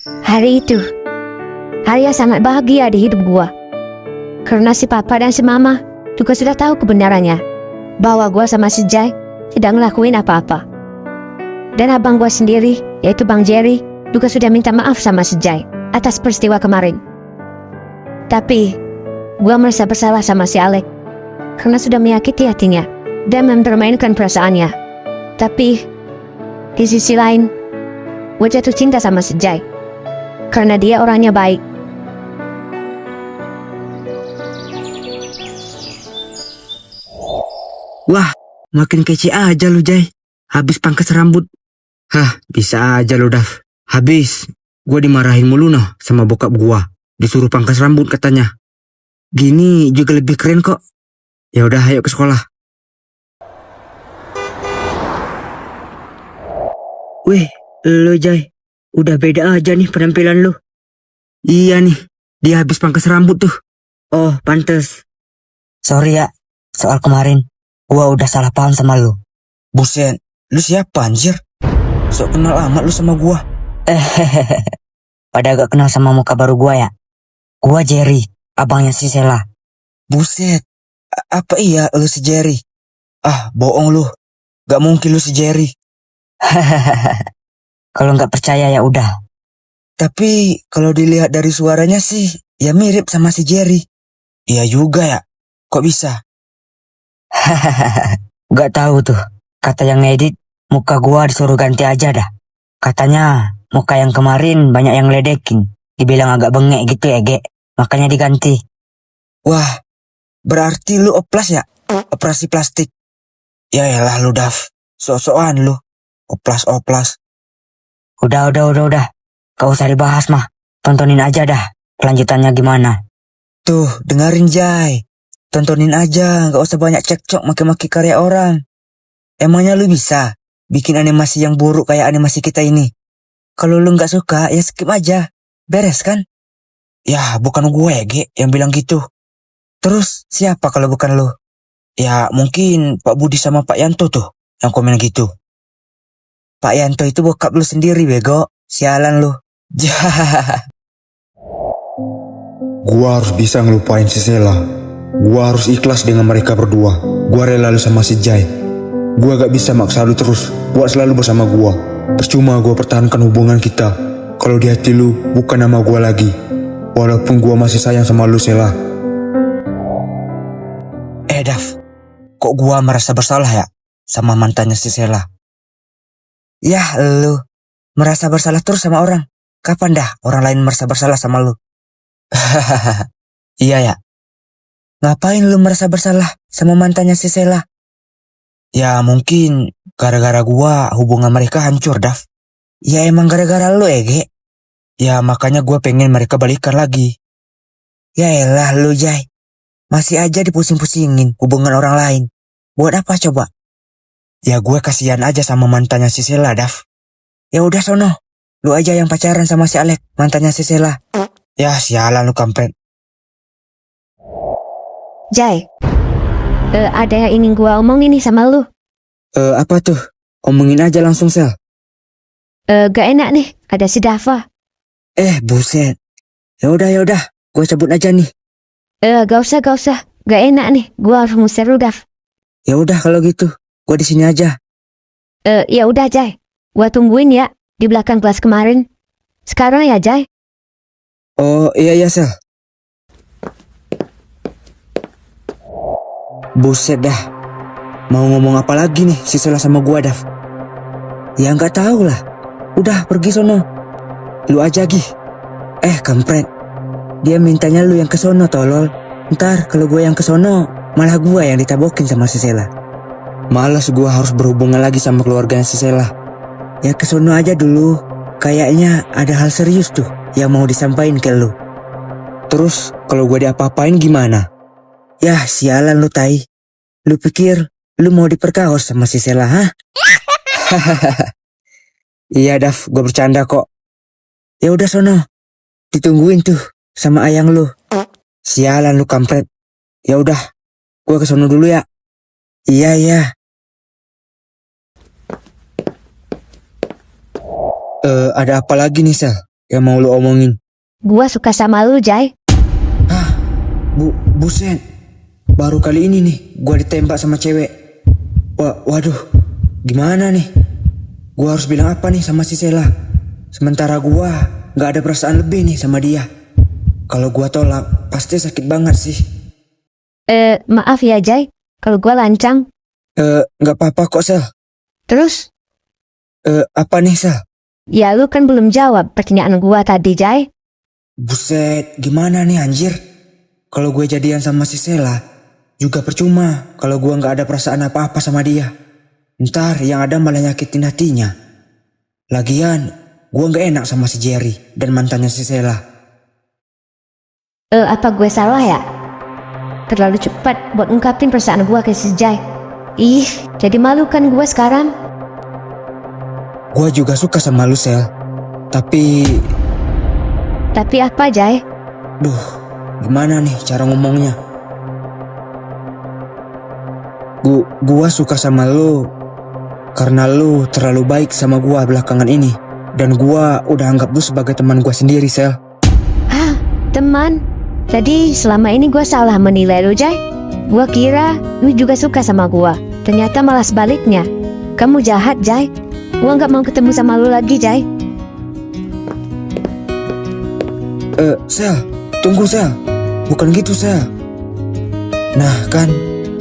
Hari itu, hari yang sangat bahagia di hidup gua. Karena si papa dan si mama juga sudah tahu kebenarannya, bahwa gua sama si Jai tidak ngelakuin apa-apa. Dan abang gua sendiri, yaitu Bang Jerry, juga sudah minta maaf sama si Jai atas peristiwa kemarin. Tapi, gua merasa bersalah sama si Alek, karena sudah menyakiti hatinya dan mempermainkan perasaannya. Tapi, di sisi lain, gua jatuh cinta sama si Jai, karena dia orangnya baik. Wah, makin kece aja lu, Jai. Habis pangkas rambut. Hah, bisa aja lu, Daf. Habis, gua dimarahin mulu noh sama bokap gua. Disuruh pangkas rambut katanya. Gini juga lebih keren kok. Ya udah, ayo ke sekolah. Wih, lu Jai. Udah beda aja nih penampilan lu. Iya nih, dia habis pangkas rambut tuh. Oh, pantes. Sorry ya, soal kemarin. Gua udah salah paham sama lu. Buset, lu siapa anjir? Sok kenal amat lu sama gua. Pada gak kenal sama muka baru gua ya? Gua Jerry, abangnya si Sela. Buset, apa iya lu si Jerry? Ah, bohong lu. Gak mungkin lu si Jerry. Kalau gak percaya ya udah. Tapi kalau dilihat dari suaranya sih, ya mirip sama si Jerry. Iya juga ya, kok bisa? Gak tahu tuh. Kata yang ngedit, muka gua disuruh ganti aja dah. Katanya muka yang kemarin banyak yang ledekin. Dibilang agak bengek gitu ya, Ge. Makanya diganti. Wah, berarti lu oplas ya? Operasi plastik. Ya elah lu, Daf. Sok-sokan lu. Oplas-oplas. Udah. Gak usah dibahas mah. Tontonin aja dah. Kelanjutannya gimana? Tuh, dengerin Jai. Tontonin aja, gak usah banyak cekcok maki-maki karya orang. Emangnya lu bisa bikin animasi yang buruk kayak animasi kita ini? Kalau lu gak suka, ya skip aja. Beres kan? Ya, bukan gue ya, Ge, yang bilang gitu. Terus, siapa kalau bukan lu? Ya, mungkin Pak Budi sama Pak Yanto tuh, yang komen gitu. Pak Yanto itu bokap lu sendiri, bego. Sialan lu. Gua harus bisa ngelupain si Sela. Gua harus ikhlas dengan mereka berdua. Gua rela lu sama si Jai. Gua gak bisa maksa lu terus buat selalu bersama gua. Percuma gua pertahankan hubungan kita kalau di hati lu bukan nama gua lagi. Walaupun gua masih sayang sama lu, Sela. Daf, kok gua merasa bersalah ya sama mantannya si Sela? Yah, lu merasa bersalah terus sama orang. Kapan dah orang lain merasa bersalah sama lu? Iya ya. Ngapain lu merasa bersalah sama mantannya si Sela? Ya mungkin gara-gara gua hubungan mereka hancur, Daf. Ya emang gara-gara lu, Ge. Ya makanya gua pengen mereka balikan lagi. Ya elah lu, Jai. Masih aja dipusing-pusingin hubungan orang lain. Buat apa coba? Ya gue kasihan aja sama mantannya si Sela, Daf. Ya udah sono. Lu aja yang pacaran sama si Alek, mantannya si Sela. Ya sialan lu kampret. Jai, ada yang ingin gua omongin nih sama lu. Apa tuh? Omongin aja langsung, Sel. Gak enak nih, ada si Dava. Buset. Ya udah. Gue cabut aja nih. Gak usah. Gak enak nih, gua harus ngusir lu, Dav. Ya udah kalau gitu. Gue di sini aja. Ya udah, Jai. Gua tungguin ya di belakang kelas kemarin. Sekarang ya, Jai. Oh iya, Sel. Buset dah. Mau ngomong apa lagi nih si Sela sama gua, Dav? Ya nggak tahu lah. Udah pergi sono. Lu aja, Gi. Kampret. Dia mintanya lu yang ke sono, tolol. Ntar kalau gua yang ke sono, malah gua yang ditabokin sama si Sela. Malas gua harus berhubungan lagi sama keluarganya si Sela. Ya ke sono aja dulu. Kayaknya ada hal serius tuh yang mau disampaikan ke lu. Terus kalau gua diapa-apain gimana? Yah, sialan lu, tai. Lu pikir lu mau diperkaos sama si Sela, hah? Iya, Dav, gue bercanda kok. Ya udah sono. Ditungguin tuh sama ayang lu. Sialan lu kampret. Ya udah, gue ke sono dulu ya. Iya. Ada apa lagi nih, Sel? yang mau lu omongin? Gua suka sama lu, Jai. Hah? Buset. Baru kali ini nih gua ditembak sama cewek. Waduh. Gimana nih? Gua harus bilang apa nih sama si Sela? Sementara gua gak ada perasaan lebih nih sama dia. Kalau gua tolak, pasti sakit banget sih. Maaf ya, Jai. Kalau gua lancang. Gak apa-apa kok, Sel. Terus? Apa nih, Sel? Ya lu kan belum jawab pertanyaan gua tadi, Jai. Buset, gimana nih anjir? Kalau gue jadian sama si Sela, juga percuma kalau gue gak ada perasaan apa-apa sama dia. Ntar yang ada malah nyakitin hatinya. Lagian, gue gak enak sama si Jerry dan mantannya si Sela. Apa gue salah ya? Terlalu cepat buat ungkapin perasaan gua ke si Jai. Ih, jadi malu kan gua sekarang. Gue juga suka sama lu, Sel. Tapi apa, Jai? duh, gimana nih cara ngomongnya? Gua suka sama lu karena lu terlalu baik sama gua belakangan ini. Dan gua udah anggap lu sebagai teman gua sendiri, Sel. Hah, teman? Jadi selama ini gua salah menilai lu, Jai? Gua kira lu juga suka sama gua. Ternyata malah sebaliknya. Kamu jahat, Jai. Gua gak mau ketemu sama lu lagi, Jai. Sel, tunggu, Sel. Bukan gitu, Sel. Nah kan,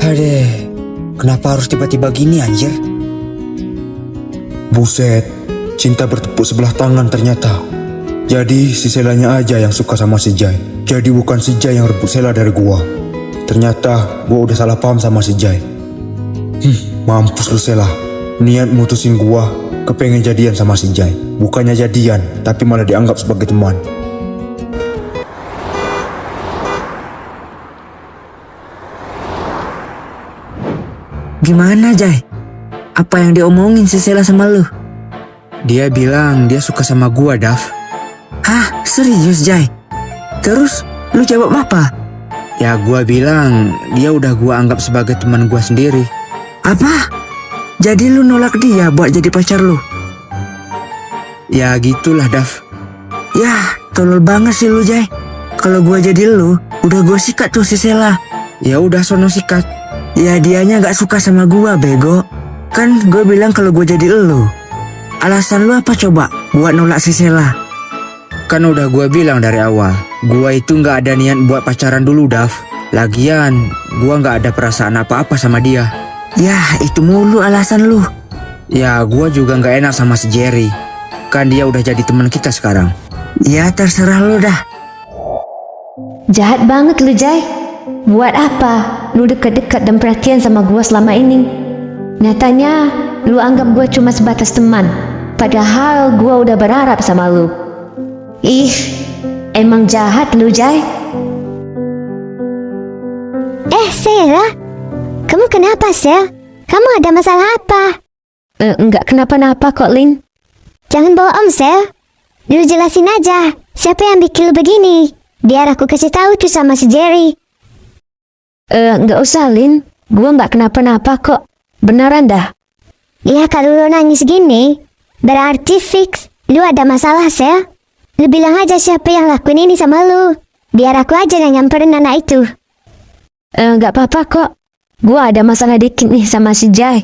hadeh. Kenapa harus tiba-tiba gini, anjir? Buset, cinta bertepuk sebelah tangan ternyata. Jadi si Selanya aja yang suka sama si Jai. Jadi bukan si Jai yang rebut Sela dari gua. Ternyata gua udah salah paham sama si Jai. Mampus lu, Sela. Niat mutusin gua, kepengen jadian sama si Jai. Bukannya jadian, tapi malah dianggap sebagai teman. Gimana, Jai? Apa yang diomongin si Sela sama lu? Dia bilang dia suka sama gua, Dav. Hah? Serius, Jai? Terus lu jawab apa? Ya gua bilang dia udah gua anggap sebagai teman gua sendiri. Apa? Jadi lu nolak dia buat jadi pacar lu? Ya gitulah, Dav. Yah, tolol banget sih lu, Jai. Kalau gua jadi lu, udah gua sikat tuh si Sela. Ya udah, sono sikat. Ya dianya gak suka sama gua, bego. Kan gue bilang kalau gue jadi elu. Alasan lu apa coba buat nolak si Sela? Kan udah gue bilang dari awal, gue itu gak ada niat buat pacaran dulu, Dav. Lagian, gue gak ada perasaan apa-apa sama dia. Yah, itu mulu alasan lu. Ya, gue juga gak enak sama si Jerry. Kan dia udah jadi teman kita sekarang. Ya, terserah lu dah. Jahat banget lu, Jai. Buat apa lu dekat-dekat dan perhatian sama gua selama ini? Nyatanya lu anggap gua cuma sebatas teman. Padahal gua udah berharap sama lu. Ih, emang jahat lu, Jai. Sela, kamu kenapa, Sel? Kamu ada masalah apa? Enggak kenapa-napa kok, Lin. Jangan bohong, Sel. Lu jelasin aja, siapa yang bikin lu begini? Biar aku kasih tahu tuh sama si Jerry. Enggak usah, Lin. Gua enggak kenapa-napa kok. Beneran dah. Ya kalau lu nangis gini, berarti fix lu ada masalah, Sel. Lu bilang aja siapa yang lakuin ini sama lu. Biar aku aja yang nyamperin anak itu. Enggak apa-apa kok. Gua ada masalah dikit nih sama si Jai.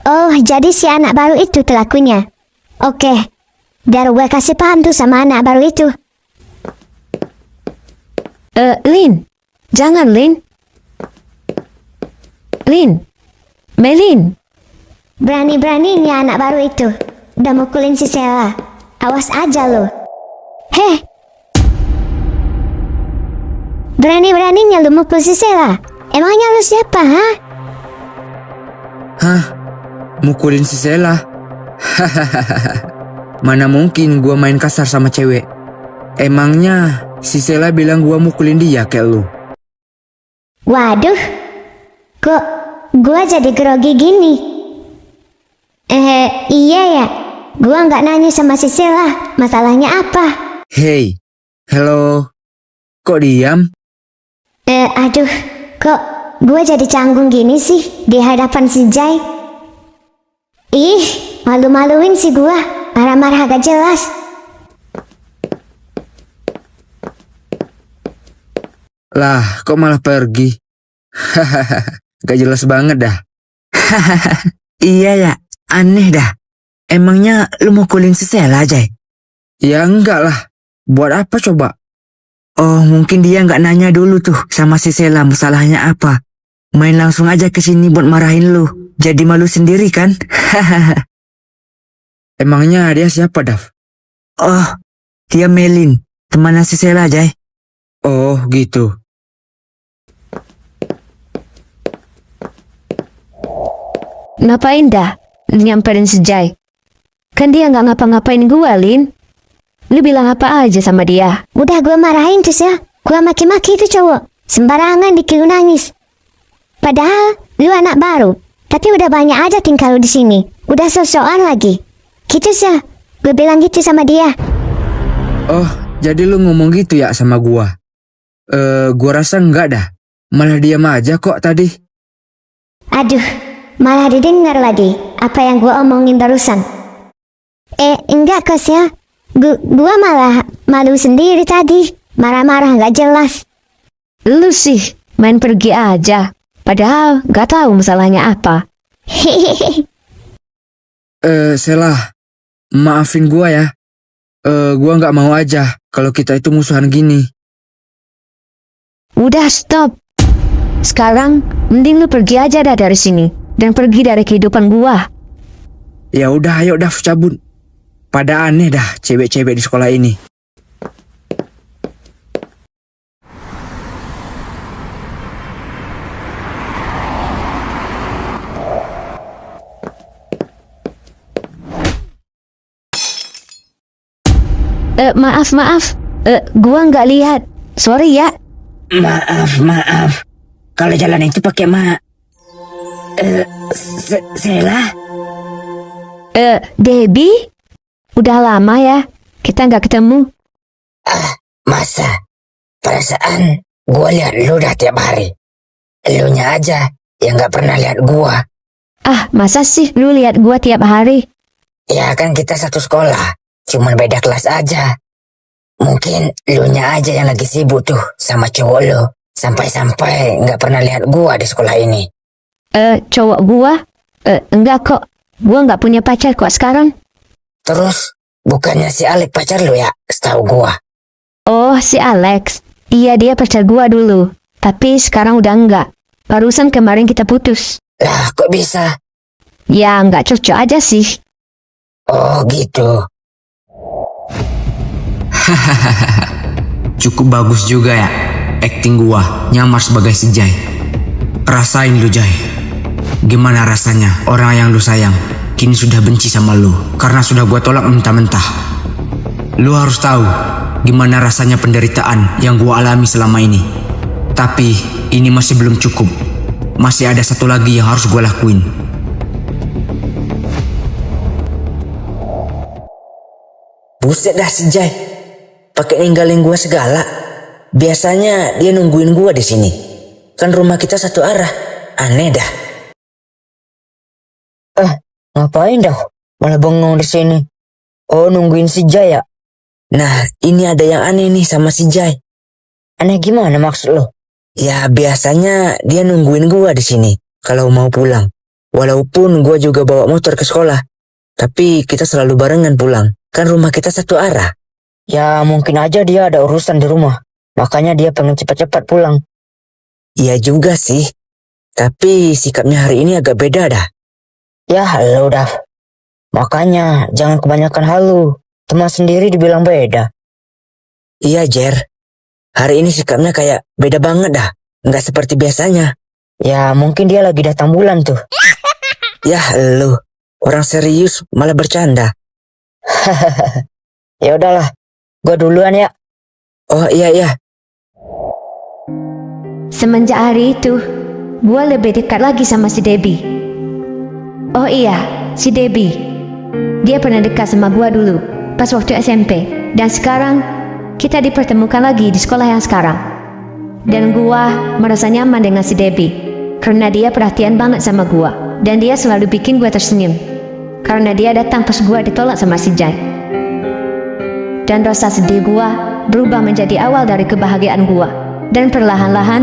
Oh, jadi si anak baru itu pelakunya. Oke. Biar gue kasih paham tuh sama anak baru itu. Lin. Jangan, Lin. Lin. Melin. Berani-beraninya anak baru itu udah mukulin si Sela. Awas aja lo. Heh. Berani-beraninya lu mukul si Sela. Emangnya lu siapa, ha? Hah? Mukulin si Sela? Mana mungkin gua main kasar sama cewek. Emangnya si Sela bilang gua mukulin dia kayak lu? Waduh. Kok gua jadi grogi gini? Iya ya. Gua nggak nanya sama si Sela. Masalahnya apa? Hey. Hello. Kok diam? Aduh. Kok gua jadi canggung gini sih di hadapan si Jai? Ih, malu-maluin sih gua. Marah-marah gak jelas. Lah, kok malah pergi? Hahaha, gak jelas banget dah. Iya ya, aneh dah. Emangnya lu mukulin si Sela, Jay? Ya enggak lah. Buat apa coba? Oh, mungkin dia nggak nanya dulu tuh sama si Sela masalahnya apa. Main langsung aja ke sini buat marahin lu. Jadi malu sendiri kan? Emangnya dia siapa, Dav? Oh, dia Melin, temannya si Sela, Jay. Oh, gitu. Ngapain dah nyamperin si Jai? Kan dia nggak ngapa-ngapain gua, Lin. Lu bilang apa aja sama dia? Udah gue marahin tuh ya. Gue maki-maki itu cowok. Sembarangan bikin lu nangis. Padahal lu anak baru. Tapi udah banyak aja tingkah lu di sini. Udah sok-sokan lagi. Gitu sih. Gue bilang gitu sama dia. Oh, jadi lu ngomong gitu ya sama gua? Gua rasa enggak dah. Malah diam aja kok tadi. Aduh, malah didengar lagi apa yang gue omongin barusan. Enggak kos ya. Gua malah malu sendiri tadi. Marah-marah gak jelas. Lu sih main pergi aja. Padahal gak tahu masalahnya apa. Hehehe. Sela, maafin gua ya. Gua nggak mau aja kalau kita itu musuhan gini. Udah stop. Sekarang mending lu pergi aja dah dari sini. Dan pergi dari kehidupan gua. Ya udah, ayo Dav, cabut. Pada aneh dah cewek-cewek di sekolah ini. Maaf. Gua nggak lihat. Sorry ya. Maaf. Kalau jalan itu pakai Sela? Debbie? Udah lama ya kita nggak ketemu. Masa? Perasaan gua lihat lu dah tiap hari. Elunya aja yang nggak pernah lihat gua. Masa sih lu lihat gua tiap hari? Ya kan kita satu sekolah, cuman beda kelas aja. Mungkin elunya aja yang lagi sibuk tuh sama cowok lu. Sampai-sampai nggak pernah lihat gua di sekolah ini. Cowok gua? Enggak kok. Gua nggak punya pacar kok sekarang. Terus, bukannya si Alex pacar lu ya, setahu gua? Oh, si Alex. Iya, dia pacar gua dulu. Tapi sekarang udah enggak. Barusan kemarin kita putus. Lah, kok bisa? Ya, nggak cocok aja sih. Oh, gitu. Cukup bagus juga ya. Acting gua nyamar sebagai si Jai. Rasain lu, Jai. Gimana rasanya orang yang lu sayang kini sudah benci sama lu karena sudah gua tolak mentah-mentah. Lu harus tahu gimana rasanya penderitaan yang gua alami selama ini. Tapi ini masih belum cukup. Masih ada satu lagi yang harus gua lakuin. Buset dah si Jai. Pakai ninggalin gua segala. Biasanya dia nungguin gua di sini. Kan rumah kita satu arah. Aneh dah. Ngapain dah? Malah bengong di sini. Oh, nungguin si Jai ya? Nah, ini ada yang aneh nih sama si Jai. Aneh gimana maksud lo? Ya, biasanya dia nungguin gua di sini kalau mau pulang. Walaupun gua juga bawa motor ke sekolah. Tapi kita selalu barengan pulang. Kan rumah kita satu arah. Ya, mungkin aja dia ada urusan di rumah. Makanya dia pengen cepat-cepat pulang. Iya juga sih. Tapi sikapnya hari ini agak beda dah. Ya halo Dav. Makanya jangan kebanyakan halu. Teman sendiri dibilang beda. Iya Jer. Hari ini sikapnya kayak beda banget dah. Nggak seperti biasanya. Ya mungkin dia lagi datang bulan tuh. Ya lu. Orang serius malah bercanda. Ya udahlah. Gua duluan ya. Oh iya. Semenjak hari itu, gua lebih dekat lagi sama si Debbie. Oh iya, si Debbie. Dia pernah dekat sama gua dulu, pas waktu SMP. Dan sekarang, kita dipertemukan lagi di sekolah yang sekarang. Dan gua merasa nyaman dengan si Debbie. Karena dia perhatian banget sama gua. Dan dia selalu bikin gua tersenyum. Karena dia datang pas gua ditolak sama si Jai. Dan rasa sedih gua berubah menjadi awal dari kebahagiaan gua. Dan perlahan-lahan,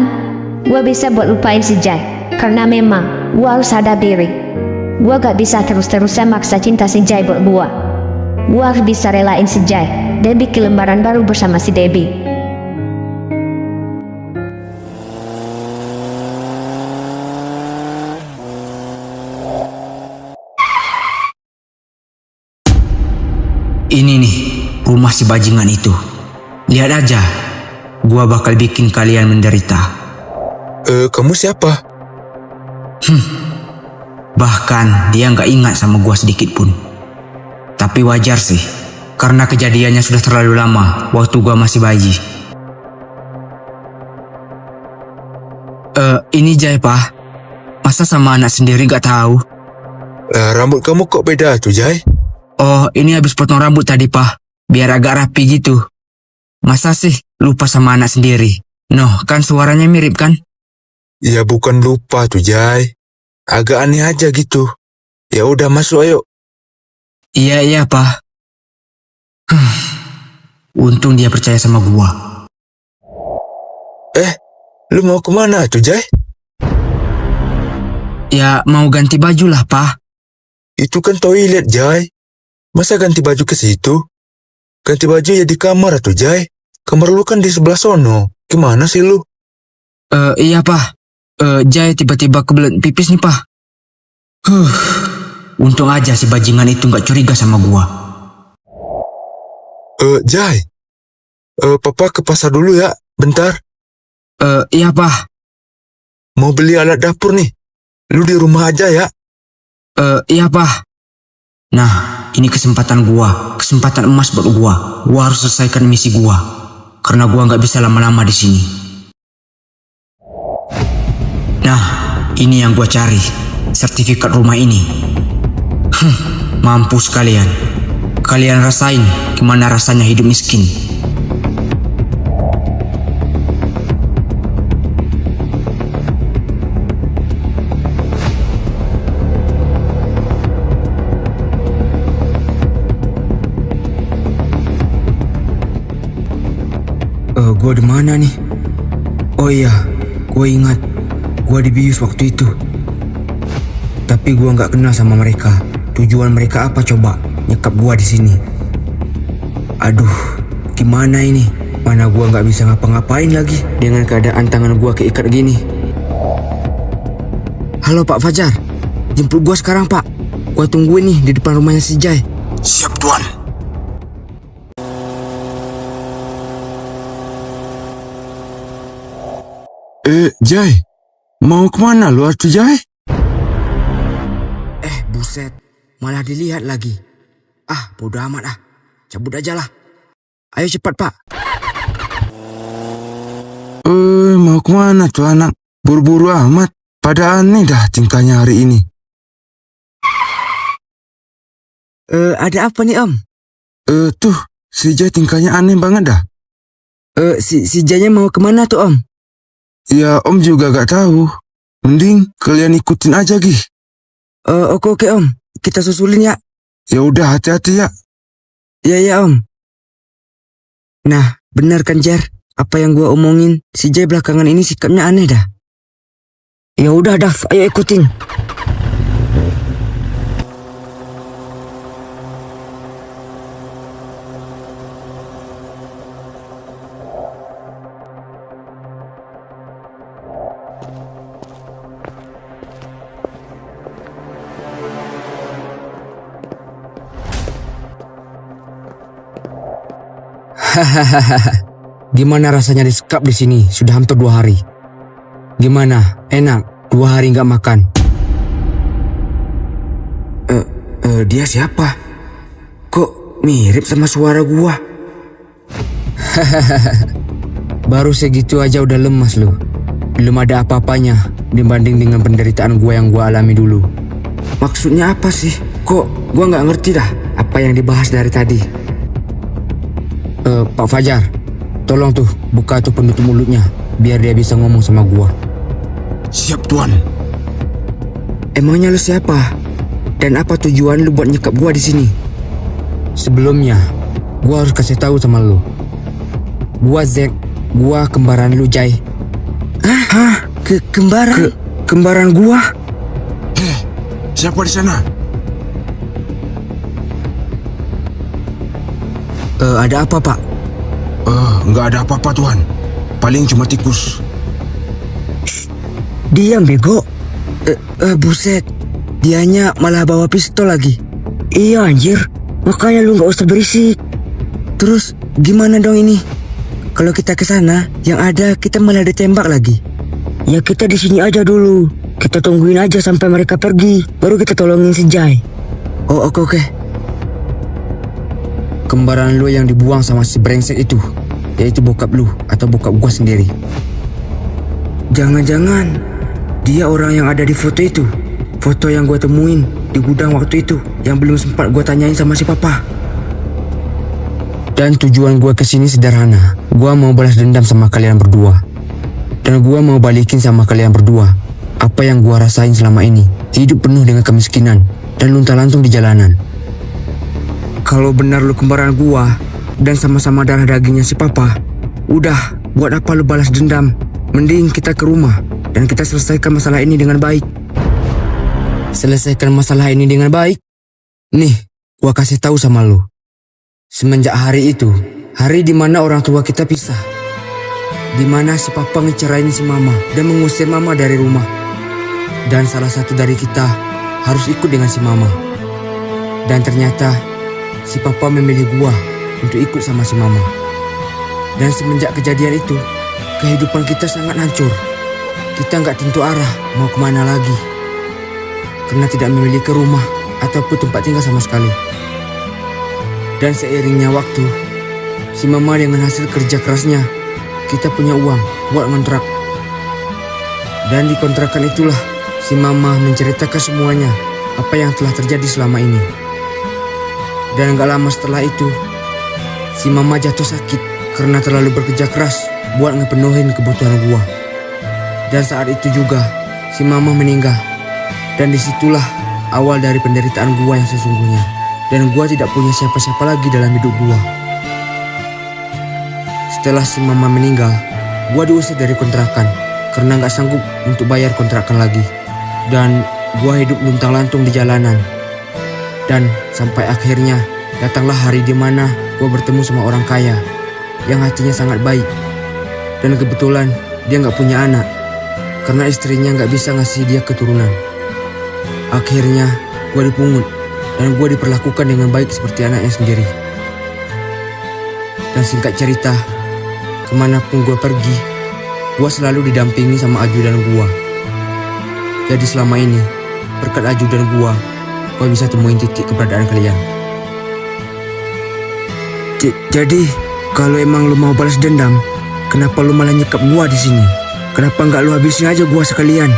gua bisa buat lupain si Jai. Karena memang, gua harus sadar diri. Gua gak bisa terus-terusan maksa cinta si Jai buat gua. Gua harus bisa relain si Jai dan bikin lembaran baru bersama si Debbie. Ini nih, rumah si bajingan itu. Lihat aja, gua bakal bikin kalian menderita. Kamu siapa? Bahkan dia nggak ingat sama gua sedikit pun. Tapi wajar sih, karena kejadiannya sudah terlalu lama waktu gua masih bayi. Ini Jai, Pak. Masa sama anak sendiri gak tahu? Rambut kamu kok beda tuh, Jai? Oh, ini habis potong rambut tadi, Pak. Biar agak rapi gitu. Masa sih lupa sama anak sendiri? Noh, kan suaranya mirip kan? Ya bukan lupa tuh, Jai. Agak aneh aja gitu. Ya udah masuk ayo. Iya, Pak. Untung dia percaya sama gua. Lu mau kemana tuh, Jai? Ya, mau ganti baju lah, Pak. Itu kan toilet, Jai. Masa ganti baju ke situ? Ganti baju ya di kamar tuh, Jai. Kamar lu kan di sebelah sono. Gimana sih lu? Iya, Pak. Jai tiba-tiba kebelet pipis nih, Pak. Untung aja si bajingan itu gak curiga sama gua. Jai. Papa ke pasar dulu ya, bentar. Iya, Pak. Mau beli alat dapur nih. Lu di rumah aja ya. Iya, Pak. Nah, ini kesempatan gua, kesempatan emas buat gua. Gua harus selesaikan misi gua, karena gua nggak bisa lama-lama di sini. Nah, ini yang gua cari, sertifikat rumah ini. Mampus kalian. Kalian rasain gimana rasanya hidup miskin. Gua di mana nih? Oh iya, gua ingat. Gua dibius waktu itu. Tapi gua nggak kenal sama mereka. Tujuan mereka apa coba? Nyekap gua di sini. Aduh, gimana ini? Mana gua nggak bisa ngapa-ngapain lagi dengan keadaan tangan gua keikat gini. Halo Pak Fajar, jemput gua sekarang Pak. Gua tungguin nih di depan rumahnya si Jai. Siap, Tuan. Jai, mau kemana lu atuh, Jai? Buset, malah dilihat lagi. Ah, bodo amat ah. Cabut aja lah. Ayo cepat, Pak. Mau kemana tuh anak? Buru-buru amat. Pada aneh dah tingkahnya hari ini. Ada apa nih, Om? Tuh, si Jai tingkahnya aneh banget dah. Si Jainya mau kemana tuh, Om? Ya, Om juga gak tahu. Mending kalian ikutin aja, Gih. Oke, Om. Kita susulin ya. Ya udah, hati-hati ya. Ya, Om. Nah, benar kan, Jar? Apa yang gua omongin, si Jai belakangan ini sikapnya aneh dah. Ya udah, Daf, ayo ikutin. Gimana rasanya disekap di sini? Sudah hampir 2 hari. Gimana? Enak? 2 hari nggak makan? Dia siapa? Kok mirip sama suara gua? Baru segitu aja udah lemas lu. Belum ada apa-apanya dibanding dengan penderitaan gua yang gua alami dulu. Maksudnya apa sih? Kok gua nggak ngerti dah apa yang dibahas dari tadi. Pak Fajar, tolong tuh buka tuh penutup mulutnya biar dia bisa ngomong sama gua. Siap, Tuan. Emangnya lu siapa? Dan apa tujuan lu buat nyekap gua di sini? Sebelumnya, gua harus kasih tahu sama lu. Gua Zack, Gua kembaran lu, Jai. Hah? Kembaran? Kembaran gua? Siapa di sana? Ada apa, Pak? Nggak ada apa-apa, Tuan. Paling cuma tikus. Diam, bego. Buset. Dianya malah bawa pistol lagi. Iya, anjir. Makanya lu nggak usah berisik. Terus gimana dong ini? Kalau kita ke sana, yang ada kita malah ditembak lagi. Ya kita di sini aja dulu. Kita tungguin aja sampai mereka pergi, baru kita tolongin si Jai. Oh, oke. Kembaran lu yang dibuang sama si brengsek itu, yaitu bokap lu atau bokap gua sendiri. Jangan-jangan dia orang yang ada di foto itu. Foto yang gua temuin di gudang waktu itu, yang belum sempat gua tanyain sama si papa. Dan tujuan gua kesini sederhana. Gua mau balas dendam sama kalian berdua. Dan gua mau balikin sama kalian berdua apa yang gua rasain selama ini. Hidup penuh dengan kemiskinan dan luntang-lantung di jalanan. Kalau benar lu kembaran gua dan sama-sama darah dagingnya si papa, udah, buat apa lu balas dendam? Mending kita ke rumah dan kita selesaikan masalah ini dengan baik. Selesaikan masalah ini dengan baik? Nih, gua kasih tahu sama lu. Semenjak hari itu, hari dimana orang tua kita pisah, dimana si papa ngecerain si mama dan mengusir mama dari rumah, dan salah satu dari kita harus ikut dengan si mama. Dan ternyata si papa memilih gua untuk ikut sama si mama. Dan semenjak kejadian itu, kehidupan kita sangat hancur. Kita nggak tentu arah mau kemana lagi, karena tidak memiliki rumah ataupun tempat tinggal sama sekali. Dan seiringnya waktu, si mama dengan hasil kerja kerasnya, kita punya uang buat ngontrak. Dan di kontrakan itulah si mama menceritakan semuanya apa yang telah terjadi selama ini. Dan gak lama setelah itu, si mama jatuh sakit karena terlalu bekerja keras buat ngepenuhin kebutuhan gua. Dan saat itu juga si mama meninggal. Dan disitulah awal dari penderitaan gua yang sesungguhnya. Dan gua tidak punya siapa-siapa lagi dalam hidup gua. Setelah si mama meninggal, gua diusir dari kontrakan karena gak sanggup untuk bayar kontrakan lagi. Dan gua hidup luntang-lantung di jalanan. Dan sampai akhirnya datanglah hari di mana gua bertemu sama orang kaya yang hatinya sangat baik. Dan kebetulan dia gak punya anak karena istrinya gak bisa ngasih dia keturunan. Akhirnya gua dipungut dan gua diperlakukan dengan baik seperti anaknya sendiri. Dan singkat cerita, kemanapun gua pergi, gua selalu didampingi sama ajudan gua. Jadi selama ini, berkat ajudan gua bisa temuin titik keberadaan kalian. Jadi, kalau emang lu mau balas dendam, kenapa lu malah nyekap gua di sini? Kenapa nggak lu habisin aja gua sekalian?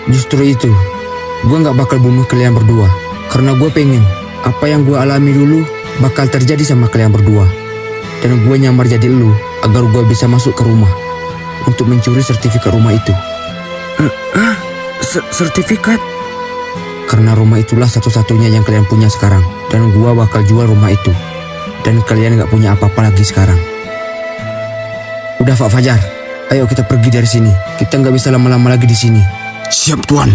Justru itu, gua nggak bakal bunuh kalian berdua, karena gua pengen apa yang gua alami dulu bakal terjadi sama kalian berdua. Dan gua nyamar jadi lu agar gua bisa masuk ke rumah untuk mencuri sertifikat rumah itu. Sertifikat? Karena rumah itulah satu-satunya yang kalian punya sekarang. Dan gua bakal jual rumah itu. Dan kalian gak punya apa-apa lagi sekarang. Udah Pak Fajar, ayo kita pergi dari sini. Kita gak bisa lama-lama lagi di sini. Siap, Tuan.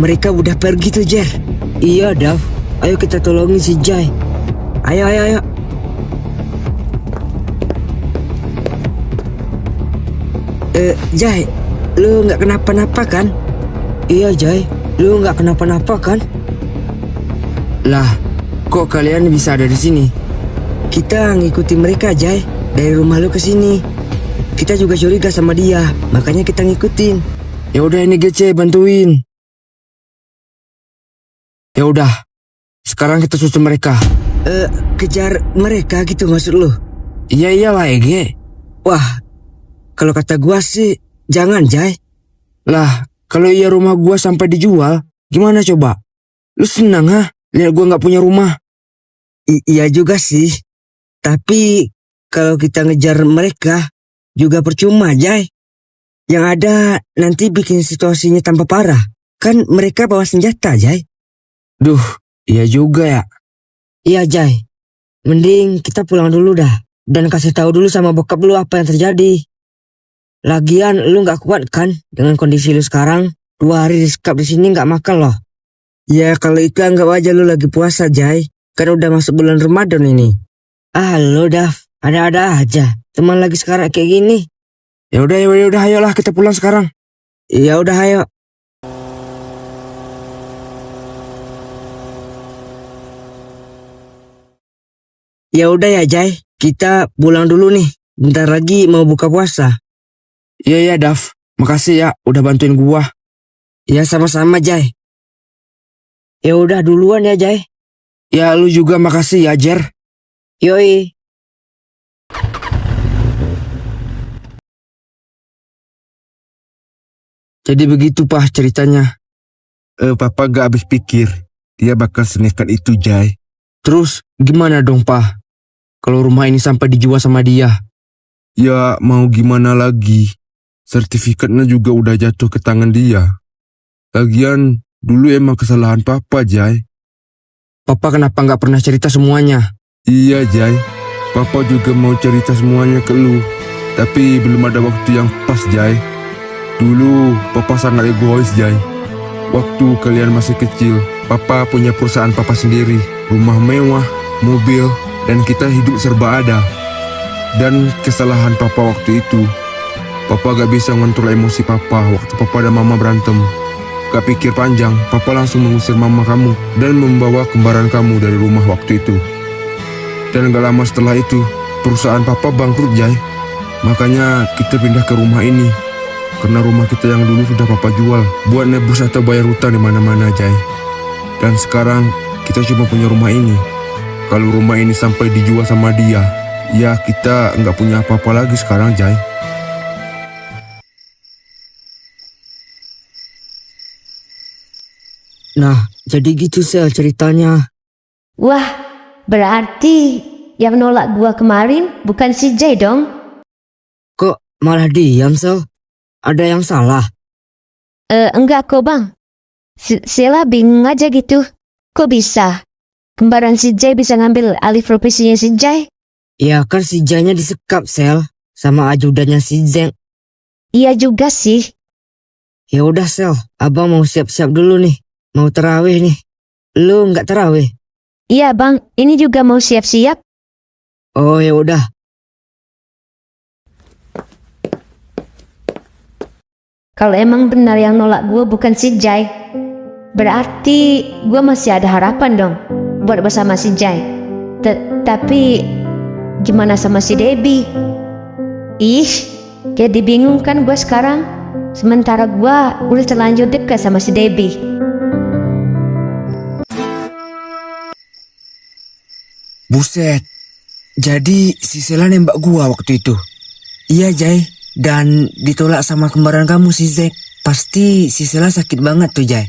Mereka udah pergi tuh, Jer. Iya, Dav. Ayo kita tolongin si Jai. Ayo. Jai, lu nggak kenapa-napa kan? Iya, Jai. Lu nggak kenapa-napa kan? Lah, kok kalian bisa ada di sini? Kita ngikutin mereka, Jai. Dari rumah lu ke sini. Kita juga curiga sama dia, makanya kita ngikutin. Ya udah, ini GC bantuin. Ya udah, sekarang kita susul mereka. Kejar mereka gitu maksud lu? Iya iyalah, Ege. Wah, kalau kata gua sih jangan, Jai. Lah, kalau iya rumah gua sampai dijual, Gimana coba? Lu senang lihat gua nggak punya rumah? Iya juga sih. Tapi kalau kita ngejar mereka juga percuma, Jai. Yang ada nanti bikin situasinya tambah parah. Kan mereka bawa senjata, Jai. Duh, iya juga ya. Iya, Jai. Mending kita pulang dulu dah. Dan kasih tahu dulu sama bokap lu apa yang terjadi. Lagian lu nggak kuat kan dengan kondisi lu sekarang? 2 hari disekap di sini nggak makan loh. Ya kalau itu anggap aja lu lagi puasa, Jai. Kan udah masuk bulan Ramadan ini. Lo Dav, ada-ada aja. Teman lagi sekarang kayak gini. Ya udah, ayolah kita pulang sekarang. Ya udah, ayo. Ya udah ya, Jai. Kita pulang dulu nih. Bentar lagi mau buka puasa. Iya, Dav. Makasih ya udah bantuin gua. Ya sama-sama, Jai. Ya udah duluan ya, Jai. Ya lu juga makasih ya, Jer. Yoi. Jadi begitu Pak ceritanya. Papa gak habis pikir. Dia bakal senekat itu, Jai. Terus gimana dong Pak? Kalau rumah ini sampai dijual sama dia? Ya mau gimana lagi. Sertifikatnya juga udah jatuh ke tangan dia. Lagian dulu emang kesalahan Papa, Jai. Papa kenapa nggak pernah cerita semuanya? Iya, Jai. Papa juga mau cerita semuanya ke lu. Tapi belum ada waktu yang pas, Jai. Dulu Papa sangat egois, Jai. Waktu kalian masih kecil, Papa punya perusahaan Papa sendiri. Rumah mewah, mobil, dan kita hidup serba ada. Dan kesalahan Papa waktu itu, Papa gak bisa ngontrol emosi Papa waktu Papa dan Mama berantem. Gak pikir panjang, Papa langsung mengusir Mama kamu dan membawa kembaran kamu dari rumah waktu itu. Dan gak lama setelah itu, perusahaan Papa bangkrut, Jai. Makanya kita pindah ke rumah ini. Karena rumah kita yang dulu sudah Papa jual buat nebus atau bayar hutang di mana-mana, Jai. Dan sekarang kita cuma punya rumah ini. Kalau rumah ini sampai dijual sama dia, ya kita nggak punya apa-apa lagi sekarang, Jai. Nah, jadi gitu Sel ceritanya. Wah, berarti yang nolak gua kemarin bukan si Jay dong? Kok malah diam Sel? Ada yang salah? Enggak kok bang. Sela bingung aja gitu. Kok bisa? Kembaran si Jay bisa ngambil alih profesinya si Jay? Ya kan si Jay-nya disekap Sel, sama ajudannya si Zeng. Iya juga sih. Ya udah Sel, abang mau siap-siap dulu nih. Mau terawih nih. Lu nggak terawih? Iya bang, ini juga mau siap-siap. Oh ya udah. Kalau emang benar yang nolak gue bukan si Jay, berarti gue masih ada harapan dong buat bersama si Jay. Tapi gimana sama si Debbie? Ih, jadi bingung kan gue sekarang. Sementara gue udah terlanjur dekat sama si Debbie. Buset. Jadi si Sela nembak gua waktu itu. Iya Jay. Dan ditolak sama kembaran kamu si Zek. Pasti si Sela sakit banget tuh Jay.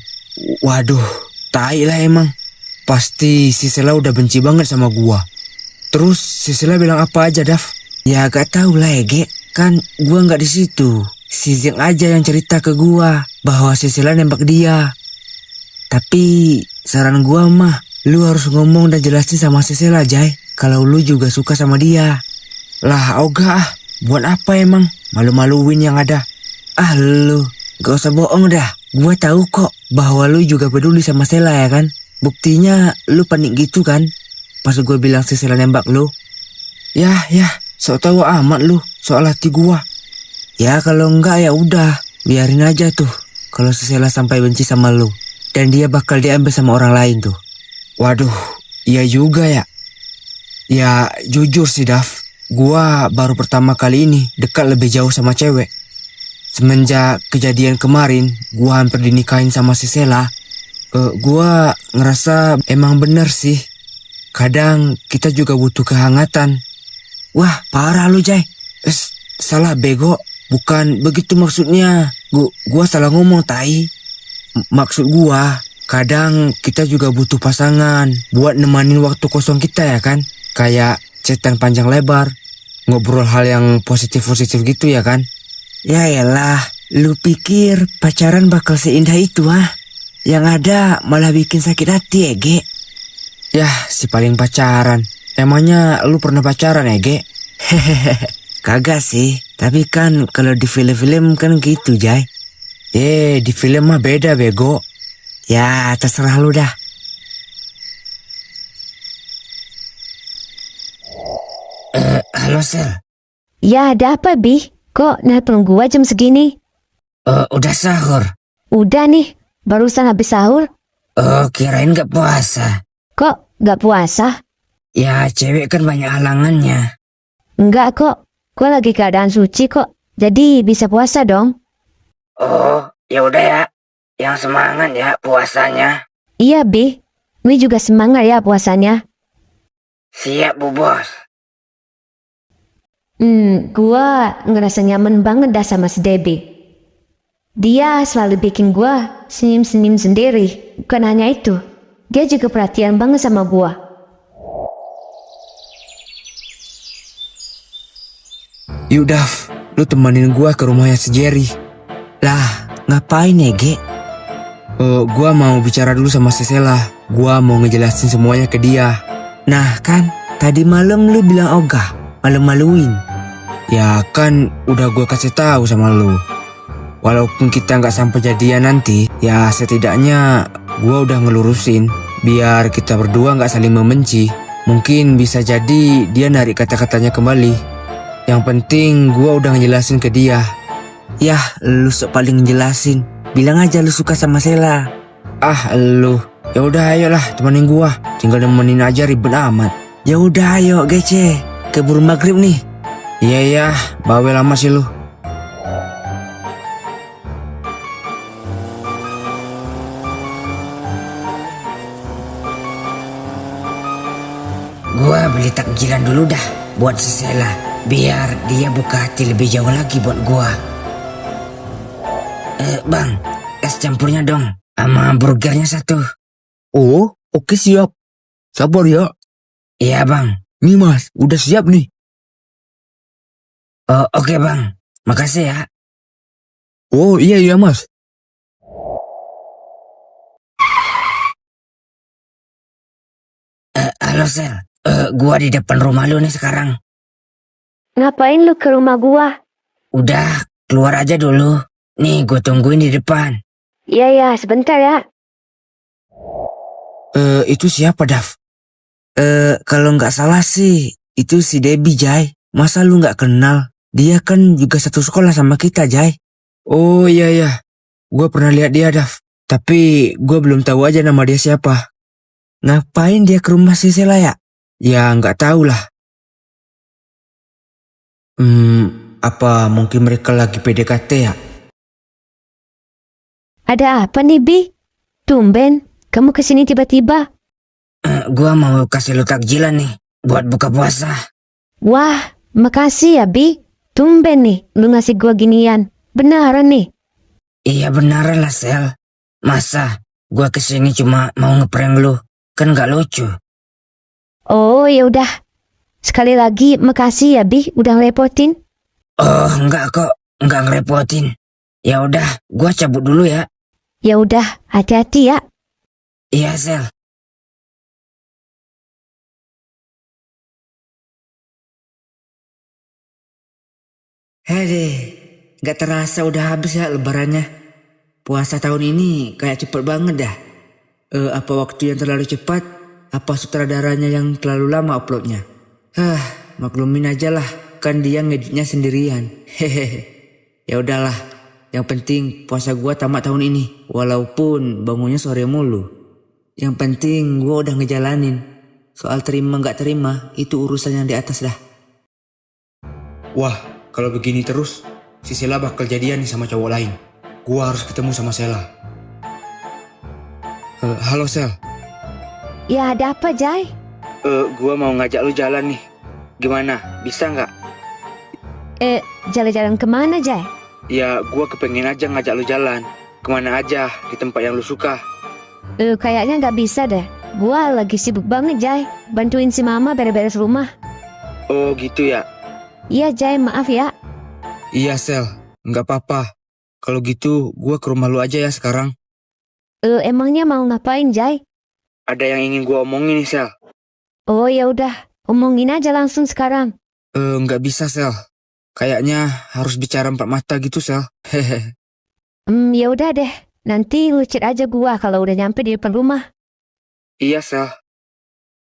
Waduh, tai lah emang. Pasti si Sela udah benci banget sama gua. Terus si Sela bilang apa aja, Dav? Ya gak tahu lah Ege. Kan gua gak di situ. Si Zek aja yang cerita ke gua bahwa si Sela nembak dia. Tapi saran gua mah, lu harus ngomong dan jelasin sama si Sela Jay. Kalau lu juga suka sama dia. Lah ogah, buat apa emang? Malu-maluin yang ada. Lu, gak usah bohong dah. Gua tahu kok bahwa lu juga peduli sama Sela ya kan. Buktinya lu panik gitu kan pas gue bilang si Sela nembak lu. Ya, sok tahu amat lu soal hati gua. Ya kalau enggak ya udah, biarin aja tuh. Kalau si Sela sampai benci sama lu dan dia bakal diambil sama orang lain tuh. Waduh, iya juga ya. Ya jujur sih Dav, gua baru pertama kali ini dekat lebih jauh sama cewek. Semenjak kejadian kemarin, gua hampir dinikahin sama si Sela. Gua ngerasa emang bener sih. Kadang kita juga butuh kehangatan. Wah, parah lu Jay. Salah bego. Bukan begitu maksudnya. Gua salah ngomong tai. Maksud gua, kadang kita juga butuh pasangan buat nemanin waktu kosong kita ya kan? Kayak chatan panjang lebar, ngobrol hal yang positif-positif gitu ya kan? Ya elah, lu pikir pacaran bakal seindah itu ah? Yang ada malah bikin sakit hati Ege. Yah, si paling pacaran. Emangnya lu pernah pacaran Ege? Kagak sih, tapi kan kalau di film-film kan gitu Jay. Di film mah beda bego. Ya terserah lu dah. Halo Sel. Ya ada apa, Bi? Kok nelpon gua jam segini? Udah sahur? Udah nih, barusan habis sahur. Kirain gak puasa. Kok gak puasa? Ya cewek kan banyak halangannya. Enggak kok, gua lagi keadaan suci kok. Jadi bisa puasa dong. Oh, ya udah ya. Yang semangat ya puasanya. Iya, Bi. Ini juga semangat ya puasanya. Siap, Bu Bos. Gua ngerasa nyaman banget dah sama si Debbie. Dia selalu bikin gua senyum-senyum sendiri. Bukan hanya itu, dia juga perhatian banget sama gua. Yuk Dav, lu temenin gua ke rumahnya si Jerry. Lah, ngapain Ege? Gua mau bicara dulu sama si Sela. Gua mau ngejelasin semuanya ke dia. Nah kan, tadi malam lu bilang ogah, malu-maluin. Ya kan udah gua kasih tahu sama lu. Walaupun kita nggak sampai jadian nanti, ya setidaknya gua udah ngelurusin biar kita berdua nggak saling membenci. Mungkin bisa jadi dia narik kata-katanya kembali. Yang penting gua udah ngejelasin ke dia. Yah, lu sok paling ngejelasin. Bilang aja lu suka sama Sela. Ah lu, ya udah ayolah temenin gua. Tinggal nemenin aja ribet amat. Ya udah ayo Gece, keburu maghrib nih. Iya, bawel lama sih lu. Gua beli takjilan dulu dah buat si Sela, biar dia buka hati lebih jauh lagi buat gua. Bang, es campurnya dong, sama burgernya satu. Oh, oke siap. Sabar ya. Iya bang. Nih mas, udah siap nih. Oke bang, makasih ya. Oh iya mas. Halo Sel, gua di depan rumah lu nih sekarang. Ngapain lu ke rumah gua? Udah, keluar aja dulu. Nih, gue tungguin di depan. Iya, sebentar ya. Itu siapa Dav? Kalau nggak salah sih, itu si Debbie Jay. Masa lu nggak kenal? Dia kan juga satu sekolah sama kita Jay. Oh iya. Gue pernah lihat dia Dav. Tapi gue belum tahu aja nama dia siapa. Ngapain dia ke rumah si Sela ya? Ya nggak tahu lah. Apa mungkin mereka lagi PDKT ya? Ada apa nih, Bi? Tumben, kamu kesini tiba-tiba. Gua mau kasih lu takjilan nih, buat buka puasa. Wah, makasih ya, Bi. Tumben nih, lu ngasih gua ginian. Beneran nih. Iya beneran lah, Sel. Masa gua kesini cuma mau ngeprank lu? Kan gak lucu. Oh, ya udah. Sekali lagi, makasih ya, Bi. Udah ngerepotin. Oh, enggak kok. Enggak ngerepotin. Ya udah, gua cabut dulu ya. Ya udah, hati-hati ya. Iya, Sel. Hei, gak terasa udah habis ya lebarannya. Puasa tahun ini kayak cepet banget dah. Apa waktu yang terlalu cepat? Apa sutradaranya yang terlalu lama uploadnya? Maklumin aja lah. Kan dia ngeditnya sendirian. Hehehe. Ya udahlah. Yang penting puasa gua tamat tahun ini. Walaupun bangunnya sore mulu. Yang penting gua udah ngejalanin. Soal terima gak terima, itu urusan yang di atas dah. Wah, kalau begini terus, si Sela bakal jadian nih sama cowok lain. Gua harus ketemu sama Sela. Halo Sel. Ya ada apa, Jai? Gua mau ngajak lu jalan nih. Gimana? Bisa nggak? Jalan-jalan kemana, Jai? Ya, gua kepengen aja ngajak lu jalan. Kemana aja, di tempat yang lu suka. Kayaknya nggak bisa deh. Gua lagi sibuk banget, Jai. Bantuin si Mama beres-beres rumah. Oh gitu ya? Iya, Jai, maaf ya. Iya Sel, nggak apa-apa. Kalau gitu gua ke rumah lu aja ya sekarang. Emangnya mau ngapain, Jai? Ada yang ingin gua omongin nih Sel. Oh ya udah, omongin aja langsung sekarang. Nggak bisa Sel. Kayaknya harus bicara empat mata gitu Sel. Hehe. Ya udah deh. Nanti lu chat aja gua kalau udah nyampe di depan rumah. Iya Sel.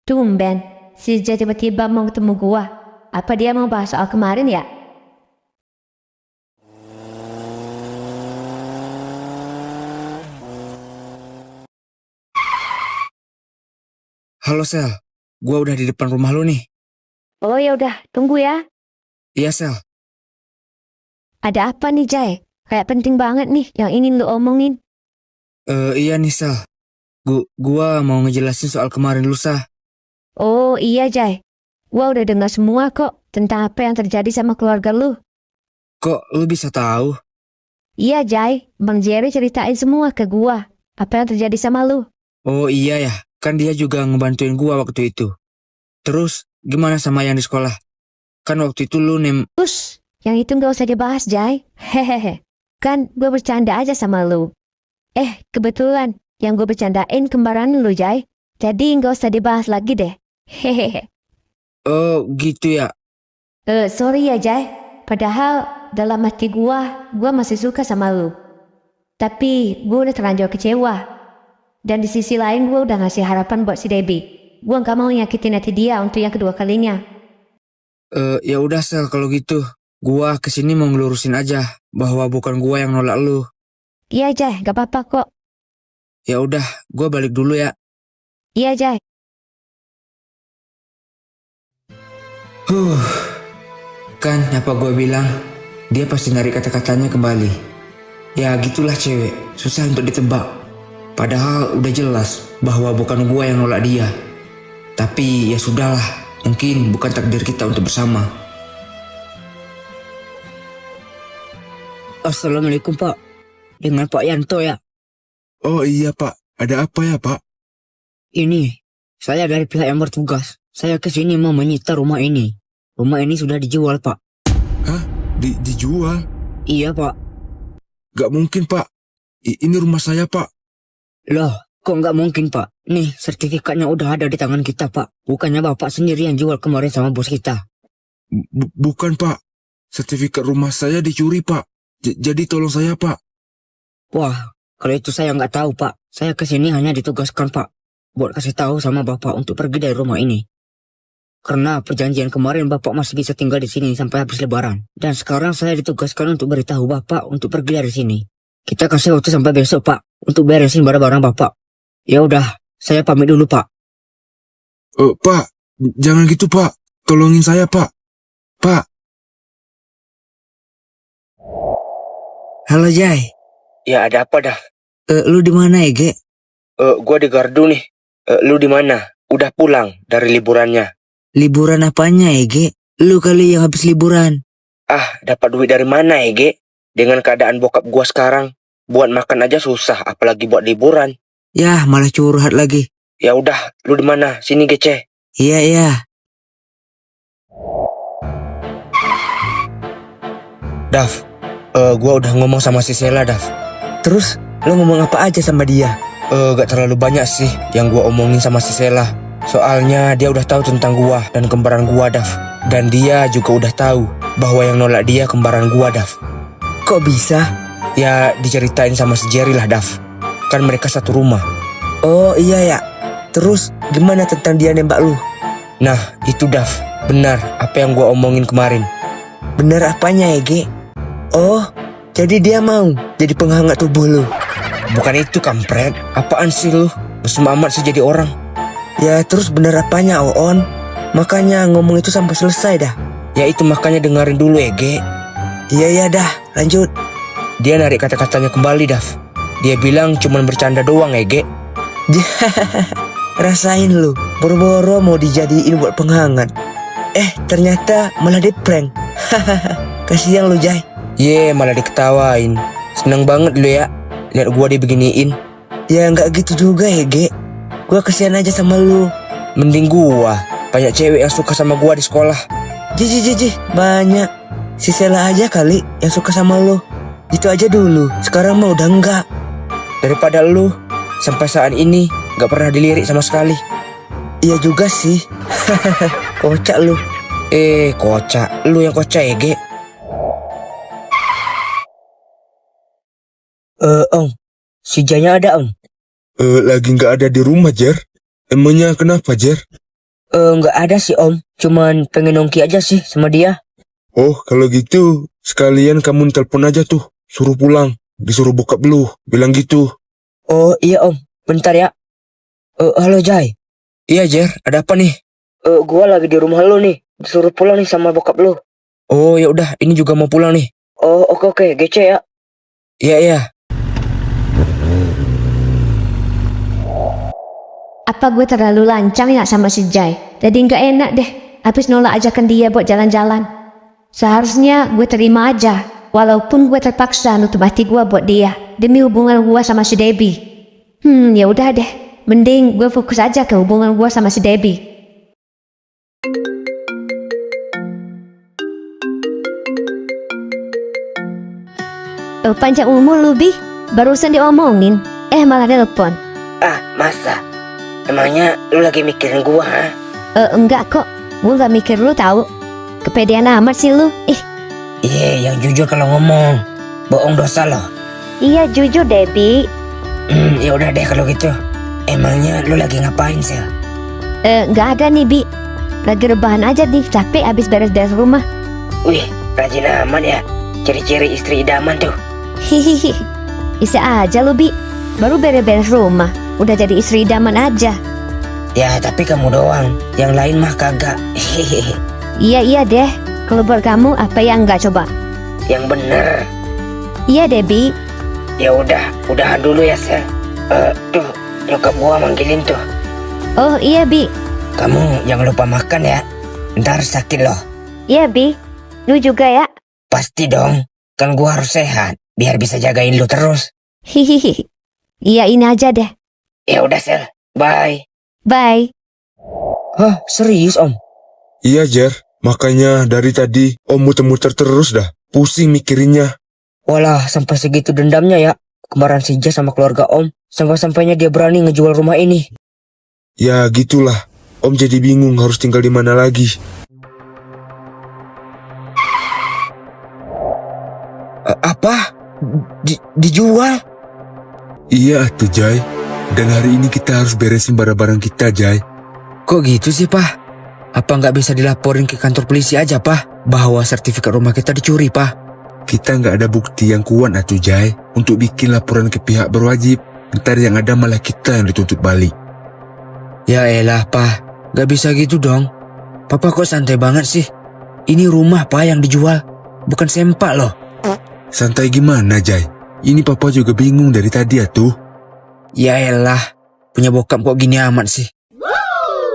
Tumben, si Jai tiba-tiba mau ketemu gua. Apa dia mau bahas soal kemarin ya? Halo Sel, gua udah di depan rumah lu nih. Oh ya udah, tunggu ya. Iya Sel. Ada apa nih, Jai? Kayak penting banget nih yang ingin lu omongin. Iya nih Sel. Gua mau ngejelasin soal kemarin lusa. Oh iya, Jai. Gua udah dengar semua kok tentang apa yang terjadi sama keluarga lu. Kok lu bisa tahu? Iya, Jai. Bang Jerry ceritain semua ke gua. Apa yang terjadi sama lu. Oh iya ya, kan dia juga ngebantuin gua waktu itu. Terus gimana sama yang di sekolah? Kan waktu itu lu Terus, yang itu nggak usah dibahas, Jai. Hehehe. Kan gue bercanda aja sama lu. Kebetulan yang gue bercandain kembaran lu, Jai. Jadi nggak usah dibahas lagi deh. Hehehe. Oh gitu ya. Sorry ya, Jai. Padahal dalam hati gue masih suka sama lu. Tapi gue udah terlanjur kecewa. Dan di sisi lain gue udah ngasih harapan buat si Debbie. Gue nggak mau nyakitin hati dia untuk yang kedua kalinya. Ya udah Sel kalau gitu. Gua kesini mau ngelurusin aja bahwa bukan gua yang nolak lu. Iya, Jai. Gak apa-apa kok. Ya udah, gua balik dulu ya. Iya, Jai. Kan apa gua bilang, dia pasti narik kata-katanya kembali. Ya gitulah cewek, susah untuk ditebak. Padahal udah jelas bahwa bukan gua yang nolak dia. Tapi ya sudahlah, mungkin bukan takdir kita untuk bersama. Assalamualaikum Pak. Dengan Pak Yanto ya. Oh iya Pak, ada apa ya Pak? Ini, saya dari pihak yang bertugas. Saya kesini mau menyita rumah ini. Rumah ini sudah dijual Pak. Hah? Dijual? Iya Pak. Gak mungkin Pak. Ini rumah saya Pak. Loh, kok nggak mungkin Pak? Nih, sertifikatnya udah ada di tangan kita Pak. Bukannya Bapak sendiri yang jual kemarin sama bos kita. Bukan Pak. Sertifikat rumah saya dicuri Pak. Jadi tolong saya Pak. Wah, kalau itu saya nggak tahu Pak. Saya kesini hanya ditugaskan Pak. Buat kasih tahu sama Bapak untuk pergi dari rumah ini. Karena perjanjian kemarin Bapak masih bisa tinggal di sini sampai habis lebaran. Dan sekarang saya ditugaskan untuk beritahu Bapak untuk pergi dari sini. Kita kasih waktu sampai besok Pak. Untuk beresin barang-barang Bapak. Ya udah, saya pamit dulu Pak. Pak, jangan gitu Pak. Tolongin saya Pak. Pak. Halo Jai. Ya ada apa dah? Lu di mana ya, Ge? Gua di gardu nih. Lu di mana? Udah pulang dari liburannya? Liburan apanya ya, Ge? Lu kali yang habis liburan. Ah, dapat duit dari mana ya, Ge? Dengan keadaan bokap gua sekarang, buat makan aja susah, apalagi buat liburan. Yah, malah curhat lagi. Ya udah, lu di mana? Sini Gece. Iya. Dav, gua udah ngomong sama si Sela, Dav. Terus, lu ngomong apa aja sama dia? Gak terlalu banyak sih yang gua omongin sama si Sela. Soalnya dia udah tahu tentang gua dan kembaran gua, Dav. Dan dia juga udah tahu bahwa yang nolak dia kembaran gua, Dav. Kok bisa? Ya diceritain sama si Jerry lah, Dav. Kan mereka satu rumah. Oh iya ya. Terus gimana tentang dia nembak lu? Nah itu, Dav. Benar apa yang gua omongin kemarin. Bener apanya ya, Ge? Oh, jadi dia mau jadi penghangat tubuh lu? Bukan itu, kampret. Apaan sih lu? Mesum amat sih jadi orang. Ya terus bener apanya, Oon? Makanya ngomong itu sampai selesai dah. Ya itu makanya dengerin dulu ya, Ge. Iya dah, lanjut. Dia narik kata-katanya kembali, Dav. Dia bilang cuman bercanda doang ya, Ge. Rasain lu, boro-boro mau dijadiin buat penghangat. Ternyata malah di prank. Kasihan lu, Jai. Malah diketawain. Seneng banget lu ya lihat gua dibeginiin. Ya nggak gitu juga ya, Ge. Gua kesian aja sama lu. Mending gua. Banyak cewek yang suka sama gua di sekolah. Jiji, banyak. Si Sela aja kali yang suka sama lu. Itu aja dulu. Sekarang mah udah enggak. Daripada lu sampai saat ini nggak pernah dilirik sama sekali. Iya juga sih. Kocak lu. Kocak. Lu yang kocak ya, Ge. Om. Si Jaya ada, Om? Lagi nggak ada di rumah, Jer. Emangnya kenapa, Jer? Nggak ada sih, Om. Cuman pengen nongki aja sih sama dia. Oh, kalau gitu, sekalian kamu telepon aja tuh. Suruh pulang. Disuruh bokap lu. Bilang gitu. Oh iya, Om. Bentar ya. Halo, Jai. Iya, Jer. Ada apa nih? Gua lagi di rumah lu nih. Disuruh pulang nih sama bokap lu. Oh ya udah, ini juga mau pulang nih. Oh oke, gece ya. Iya. Apa gue terlalu lancang ya sama si Jai? Jadi nggak enak deh. Habis nolak ajakan dia buat jalan-jalan. Seharusnya gue terima aja. Walaupun gue terpaksa nutup hati gue buat dia. Demi hubungan gue sama si Debbie. Ya udah deh. Mending gue fokus aja ke hubungan gue sama si Debbie. Panjang umur lu, Bi. Barusan diomongin. Malah telepon. Ah, masa? Emangnya lu lagi mikirin gua, ha? Enggak kok. Gue gak mikir lu tahu. Kepedean amat sih lu. Iya, yang jujur kalau ngomong. Bohong dosa loh. Iya jujur, Debbie. Ya udah deh kalau gitu. Emangnya lu lagi ngapain, Sel? Nggak ada nih, Bi. Lagi rebahan aja nih, capek abis beres-beres rumah. Wih, rajin amat ya. Ciri-ciri istri idaman tuh. Hihihi. Bisa aja lu, Bi. Baru beres-beres rumah, udah jadi istri idaman aja. Ya, tapi kamu doang. Yang lain mah kagak. Iya deh. Kalau buat kamu, apa yang enggak coba? Yang bener. Iya, Debbie. Ya udah, udahan dulu ya, Sel. Tuh, nyokap gua manggilin tuh. Oh iya, Bi. Kamu jangan lupa makan ya. Ntar sakit loh. Iya, Bi. Lu juga ya. Pasti dong. Kan gua harus sehat. Biar bisa jagain lu terus. Hihihi. Iya, ini aja deh. Ya udah, Sel. Bye. Bye. Hah, serius, Om? Iya, Jer. Makanya dari tadi Om muter-muter terus dah. Pusing mikirinnya. Walah, sampai segitu dendamnya ya. Kemarin si Jas sama keluarga Om. Sampai-sampainya dia berani ngejual rumah ini. Ya gitulah. Om jadi bingung harus tinggal di mana lagi. Apa? Dijual? Iya tuh, Jai. Dan hari ini kita harus beresin barang-barang kita, Jai. Kok gitu sih, Pak? Apa nggak bisa dilaporin ke kantor polisi aja, Pak? Bahwa sertifikat rumah kita dicuri, Pak? Kita nggak ada bukti yang kuat atuh, Jai. Untuk bikin laporan ke pihak berwajib. Ntar yang ada malah kita yang dituntut balik. Ya elah, Pak. Nggak bisa gitu dong. Papa kok santai banget sih? Ini rumah, Pak, yang dijual. Bukan sempak loh. Santai gimana, Jai? Ini papa juga bingung dari tadi atuh. Ya elah. Punya bokap kok gini amat sih?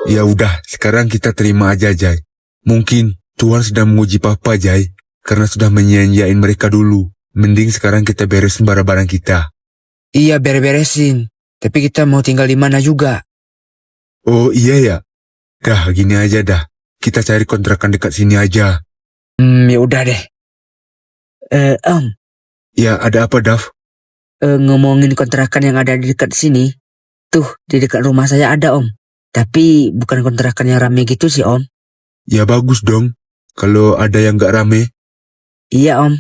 Ya udah, sekarang kita terima aja, Jai. Mungkin Tuhan sedang menguji papa, Jai. Karena sudah menyia-nyiain mereka dulu. Mending sekarang kita beresin barang-barang kita. Iya, beresin. Tapi kita mau tinggal di mana juga. Oh iya ya. Dah, gini aja dah. Kita cari kontrakan dekat sini aja. Ya udah deh. Om. Ya, ada apa, Dav? Ngomongin kontrakan yang ada di dekat sini. Tuh, di dekat rumah saya ada, Om. Tapi bukan kontrakan yang rame gitu sih, Om. Ya bagus dong. Kalau ada yang gak rame. Iya, Om.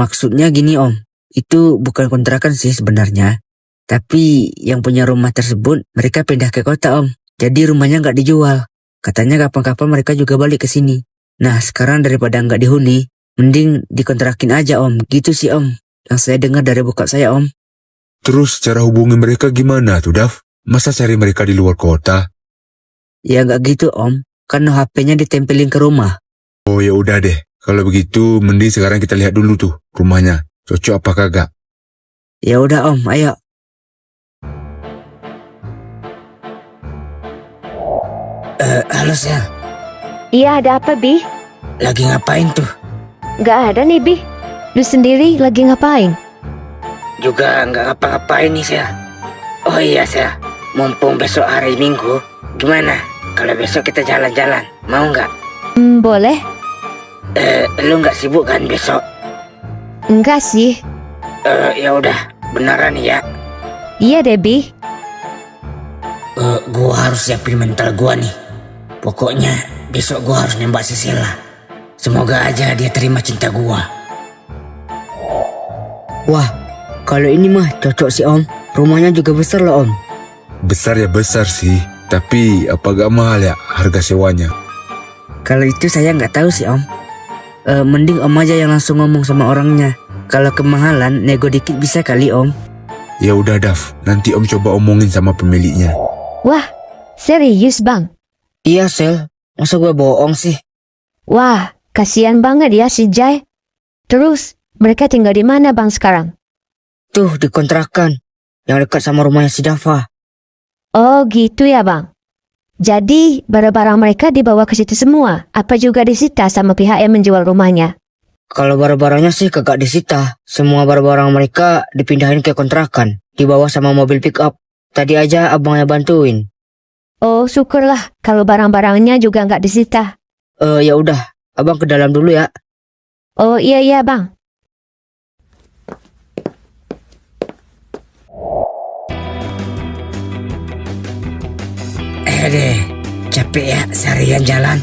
Maksudnya gini, Om. Itu bukan kontrakan sih sebenarnya. Tapi yang punya rumah tersebut, mereka pindah ke kota, Om. Jadi rumahnya gak dijual. Katanya kapan-kapan mereka juga balik ke sini. Nah, sekarang daripada gak dihuni, mending dikontrakin aja, Om. Gitu sih, Om. Yang saya dengar dari bokap saya, Om. Terus cara hubungi mereka gimana tuh, Dav? Masa cari mereka di luar kota? Ya gak gitu, Om. Kan HP-nya ditempelin ke rumah. Oh ya udah deh. Kalau begitu, mending sekarang kita lihat dulu tuh rumahnya. Cocok apa kagak? Ya udah, Om. Ayo. Halo, Sel. Iya, ada apa, Bi? Lagi ngapain tuh? Gak ada nih, Bi. Lu sendiri lagi ngapain? Juga nggak ngapa-ngapain nih, Sel. Oh iya Sel, mumpung besok hari Minggu, gimana kalau besok kita jalan-jalan, mau nggak? Boleh? Lu nggak sibuk kan besok? Enggak sih. Ya udah, beneran ya. Iya Debbie. Gua harus siapin mental gua nih. Pokoknya besok gua harus nembak si Sela. Semoga aja dia terima cinta gua. Wah, kalau ini mah cocok sih Om. Rumahnya juga besar loh Om. Besar ya besar sih, tapi apa gak mahal ya harga sewanya? Kalau itu saya nggak tahu sih Om. Mending Om aja yang langsung ngomong sama orangnya. Kalau kemahalan, nego dikit bisa kali Om. Ya udah Dav, nanti Om coba omongin sama pemiliknya. Wah, serius bang? Iya Sel, masa gue bohong sih? Wah, kasihan banget ya si Jai. Terus, mereka tinggal di mana bang sekarang? Tuh di kontrakan, yang dekat sama rumahnya si Dava. Oh gitu ya bang. Jadi, barang-barang mereka dibawa ke situ semua? Apa juga disita sama pihak yang menjual rumahnya? Kalau barang-barangnya sih kagak disita. Semua barang-barang mereka dipindahin ke kontrakan, dibawa sama mobil pick up. Tadi aja abangnya bantuin. Oh syukurlah kalau barang-barangnya juga nggak disita. Ya udah, abang ke dalam dulu ya. Oh iya bang. Deh, capek ya seharian jalan.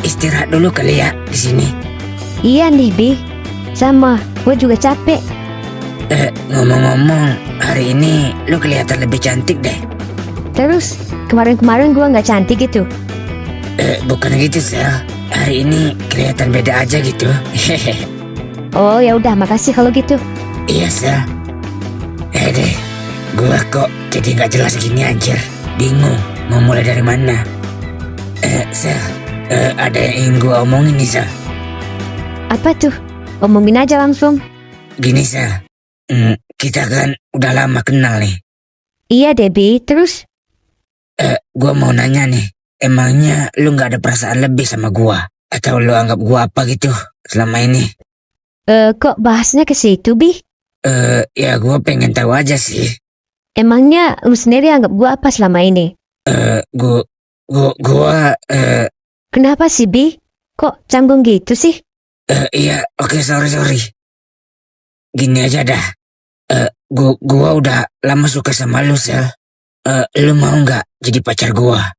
Istirahat dulu kali ya di sini. Iya nih Bi, sama, gue juga capek. Ngomong-ngomong, hari ini lu kelihatan lebih cantik deh. Terus, kemarin-kemarin gue nggak cantik gitu. Bukan gitu Sel. Hari ini kelihatan beda aja gitu. Oh ya udah, makasih kalau gitu. Iya Sel. Deh, gua kok jadi nggak jelas gini anjir. Bingung mau mulai dari mana. Sel, ada yang ingin gua omongin nih Sel. Apa tuh? Omongin aja langsung. Gini Sel, kita kan udah lama kenal nih. Iya Debbie, terus? Gua mau nanya nih, emangnya lu nggak ada perasaan lebih sama gua? Atau lu anggap gua apa gitu selama ini? Kok bahasnya ke situ Bi? Ya gua pengen tahu aja sih. Emangnya lu sendiri anggap gue apa selama ini? Gua Kenapa sih Bi? Kok canggung gitu sih? iya, oke, sorry. Gini aja dah. Gua udah lama suka sama lu, Sel. Lu mau nggak jadi pacar gua?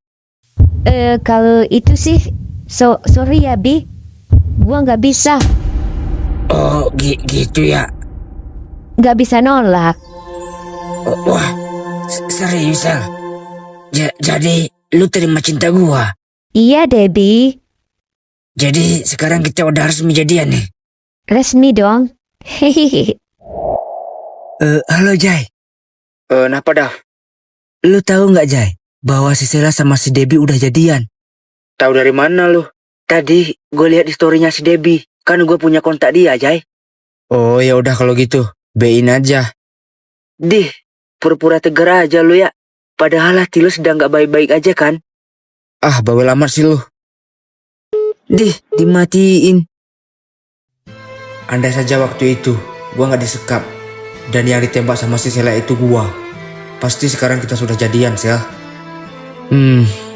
Kalau itu sih, sorry ya Bi. Gua nggak bisa. Oh, gitu ya. Nggak bisa nolak. Wah, serius, Sel. Jadi lu terima cinta gua? Iya Debbie. Jadi sekarang kita udah resmi jadian nih? Resmi dong. Hehehe. Halo Jai. Kenapa Dav? Lu tahu nggak Jai, bahwa si Sela sama si Debbie udah jadian? Tahu dari mana lu? Tadi gue lihat di storynya si Debbie. Kan gue punya kontak dia, Jai. Oh ya udah kalau gitu, bein aja. Dih, pura-pura tegar aja lu ya. Padahal hati lu sedang gak baik-baik aja kan? Ah, bawel amat sih lu. Dih, dimatiin. Andai saja waktu itu gua gak disekap dan yang ditembak sama si Sela itu gua, pasti sekarang kita sudah jadian, Sel.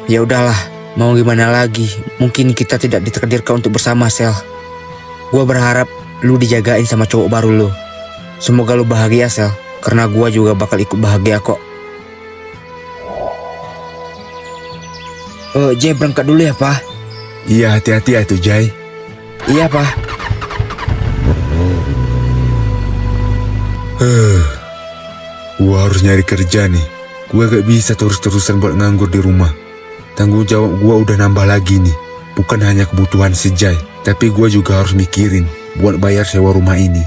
Ya udahlah, mau gimana lagi? Mungkin kita tidak ditakdirkan untuk bersama, Sel. Gua berharap lu dijagain sama cowok baru lu. Semoga lu bahagia, Sel, karena gua juga bakal ikut bahagia kok. Jay berangkat dulu ya, Pak. Iya, hati-hati ya tuh, Jai. Iya, Pak. Gua harus nyari kerja nih. Gua gak bisa terus-terusan buat nganggur di rumah. Tanggung jawab gua udah nambah lagi nih. Bukan hanya kebutuhan si Jai, tapi gua juga harus mikirin buat bayar sewa rumah ini.